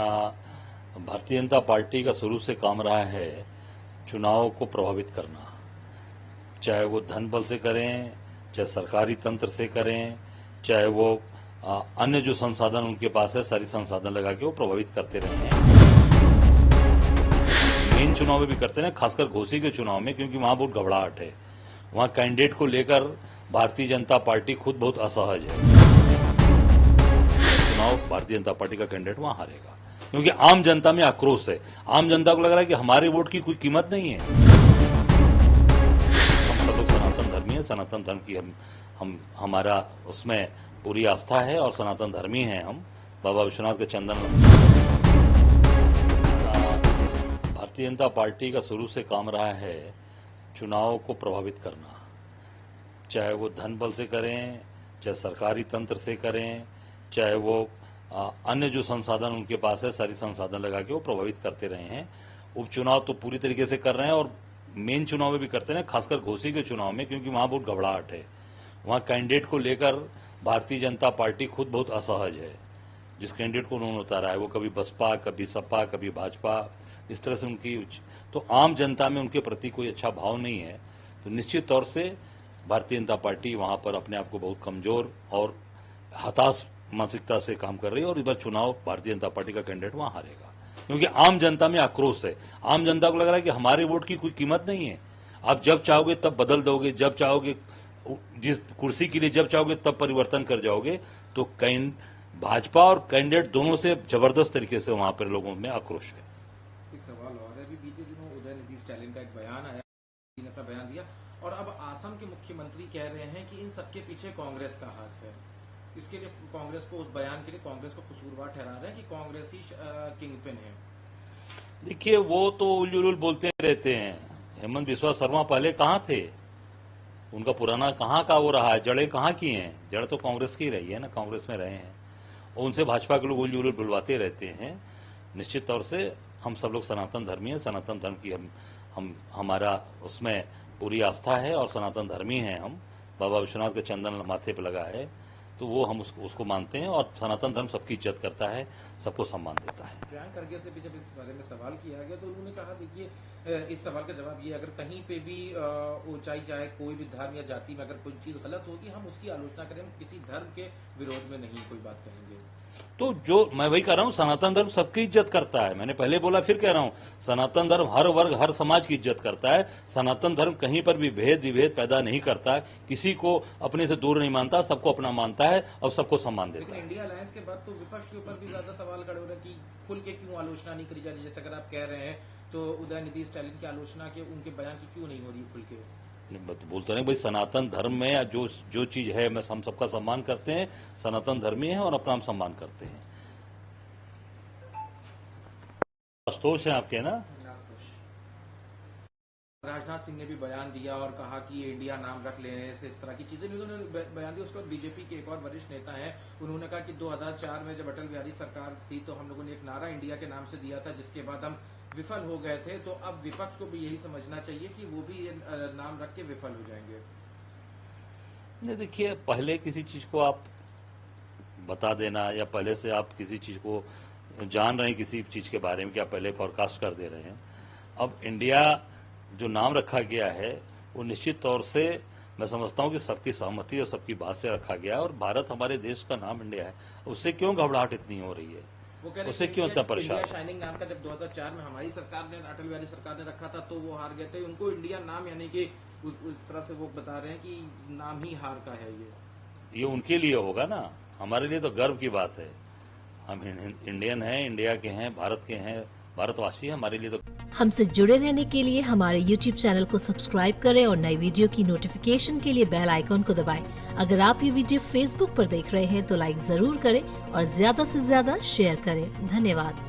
Bharatiya Janata party का शुरू से काम रहा है चुनाव को प्रभावित करना, चाहे वो धन बल से करें, चाहे सरकारी तंत्र से करें, चाहे वो अन्य जो संसाधन उनके पास है सारी संसाधन लगा के वो प्रभावित करते रहे हैं। मेन चुनाव में भी करते हैं, खासकर घोसी के चुनाव में, क्योंकि वहां बहुत घबराहट है। वहां कैंडिडेट को लेकर भारतीय जनता पार्टी खुद बहुत असहज है। चुनाव भारतीय जनता पार्टी का कैंडिडेट वहां हारेगा, क्योंकि आम जनता में आक्रोश है। आम जनता को लग रहा है कि हमारे वोट की कोई कीमत नहीं है। हम सब लोग सनातन धर्मी हैं, सनातन धर्म की हमारा उसमें पूरी आस्था है और सनातन धर्मी हैं हम। बाबा विश्वनाथ के चंदन। भारतीय जनता पार्टी का शुरू से काम रहा है चुनाव को प्रभावित करना, चाहे वो धन बल से करें, चाहे सरकारी तंत्र से करें, चाहे वो अन्य जो संसाधन उनके पास है सारी संसाधन लगा के वो प्रभावित करते रहे हैं। उपचुनाव तो पूरी तरीके से कर रहे हैं और मेन चुनाव में भी करते हैं, खासकर घोसी के चुनाव में, क्योंकि वहां बहुत घबराहट है। वहां कैंडिडेट को लेकर भारतीय जनता पार्टी खुद बहुत असहज है। जिस कैंडिडेट को उन्होंने उतारा है वो कभी बसपा, कभी सपा, कभी भाजपा, इस तरह से उनकी, तो आम जनता में उनके प्रति कोई अच्छा भाव नहीं है। तो निश्चित तौर से भारतीय जनता पार्टी वहां पर अपने आप को बहुत कमजोर और हताश मानसिकता से काम कर रही है और इस बार चुनाव भारतीय जनता पार्टी का कैंडिडेट वहां हारेगा, क्योंकि आम जनता में आक्रोश है। आम जनता को लग रहा है कि हमारे वोट की कोई कीमत नहीं है। आप जब चाहोगे तब बदल दोगे, जब चाहोगे जिस कुर्सी के लिए जब चाहोगे तब परिवर्तन कर जाओगे। तो भाजपा और कैंडिडेट दोनों से जबरदस्त तरीके से वहां पर लोगों में आक्रोश है। एक सवाल और है, अभी बीते दिनों उदयनिधि स्टालिन का एक बयान आया, ने अपना बयान दिया और अब आसाम के मुख्यमंत्री कह रहे हैं कि इन सबके पीछे कांग्रेस का हाथ है। इसके लिए कांग्रेस को, उस बयान के लिए कांग्रेस को कसूरवार ठहरा रहे हैं कि कांग्रेस ही किंगपिन है। देखिए, वो तो उलझुल बोलते रहते हैं। हेमंत बिस्वा शर्मा पहले कहाँ थे? उनका पुराना कहाँ का वो रहा है, जड़ें कहाँ की हैं? जड़ तो कांग्रेस की रही है ना, कांग्रेस में रहे हैं और उनसे भाजपा के लोग उलझुल बुलवाते रहते हैं। निश्चित तौर से हम सब लोग सनातन धर्मी हैं, सनातन धर्म की हमारा उसमें पूरी आस्था है और सनातन धर्मी हैं हम। बाबा विश्वनाथ के चंदन माथे पे लगा है तो वो हम उसको मानते हैं और सनातन धर्म सबकी इज्जत करता है, सबको सम्मान देता है। प्रियंका खड़गे से भी जब इस बारे में सवाल किया गया तो उन्होंने कहा, देखिए इस सवाल का जवाब ये, अगर कहीं पे भी ऊंचाई, चाहे कोई भी धर्म या जाति में अगर कोई चीज गलत होगी हम उसकी आलोचना करें, हम किसी धर्म के विरोध में नहीं कोई बात करेंगे। तो जो मैं वही कह रहा हूं, सनातन धर्म सबकी इज्जत करता है। मैंने पहले बोला, फिर कह रहा हूं, सनातन धर्म हर वर्ग हर समाज की इज्जत करता है। सनातन धर्म कहीं पर भी भेद विभेद पैदा नहीं करता, किसी को अपने से दूर नहीं मानता, सबको अपना मानता है और सबको सम्मान देता है। लेकिन इंडिया अलायंस के बाद तो विपक्ष के ऊपर भी ज्यादा सवाल खड़े हो रहे हैं कि खुल के क्यों आलोचना नहीं करी जा रही। जैसे अगर आप कह रहे हैं तो उदयनिधि स्टालिन की आलोचना के, उनके बयान की क्यों नहीं हो रही खुल के? बोलते नहीं भाई, सनातन धर्म में जो चीज है मैं हम सबका सम्मान करते हैं, सनातन धर्मी है और अपना हम सम्मान करते हैं। आशुतोष है आपके ना? राजनाथ सिंह ने भी बयान दिया और कहा कि इंडिया नाम रख लेने से इस तरह की चीजें भी उन्होंने बयान दिया। उसके बाद बीजेपी के एक और वरिष्ठ नेता हैं, उन्होंने कहा कि 2004 में जब अटल बिहारी सरकार थी तो हम लोगों ने एक नारा इंडिया के नाम से दिया था, जिसके बाद हम विफल हो गए थे। तो अब विपक्ष को भी यही समझना चाहिए कि वो भी ये नाम रख के विफल हो जाएंगे। नहीं, देखिए, पहले किसी चीज को आप बता देना या पहले से आप किसी चीज को जान रहे हैं किसी चीज के बारे में, कि आप पहले फोरकास्ट कर दे रहे हैं। अब इंडिया जो नाम रखा गया है वो निश्चित तौर से मैं समझता हूं कि सबकी सहमति और सबकी बात से रखा गया है और भारत हमारे देश का नाम इंडिया है। उससे क्यों घबराहट इतनी हो रही है? उससे क्यों इतना परेशान? शाइनिंग नाम का जब 2004 में हमारी सरकार ने, अटल बिहारी सरकार ने रखा था तो वो हार गए थे। उनको इंडिया नाम, यानी कि उस तरह से वो बता रहे हैं कि नाम ही हार का है। ये उनके लिए होगा ना, हमारे लिए तो गर्व की बात है। हम इंडियन हैं, इंडिया के हैं, भारत के हैं, भारतवासी हैं, हमारे लिए तो। हमसे जुड़े रहने के लिए हमारे YouTube चैनल को सब्सक्राइब करें और नई वीडियो की नोटिफिकेशन के लिए बेल आइकॉन को दबाएं। अगर आप ये वीडियो Facebook पर देख रहे हैं तो लाइक जरूर करें और ज्यादा से ज्यादा शेयर करें। धन्यवाद।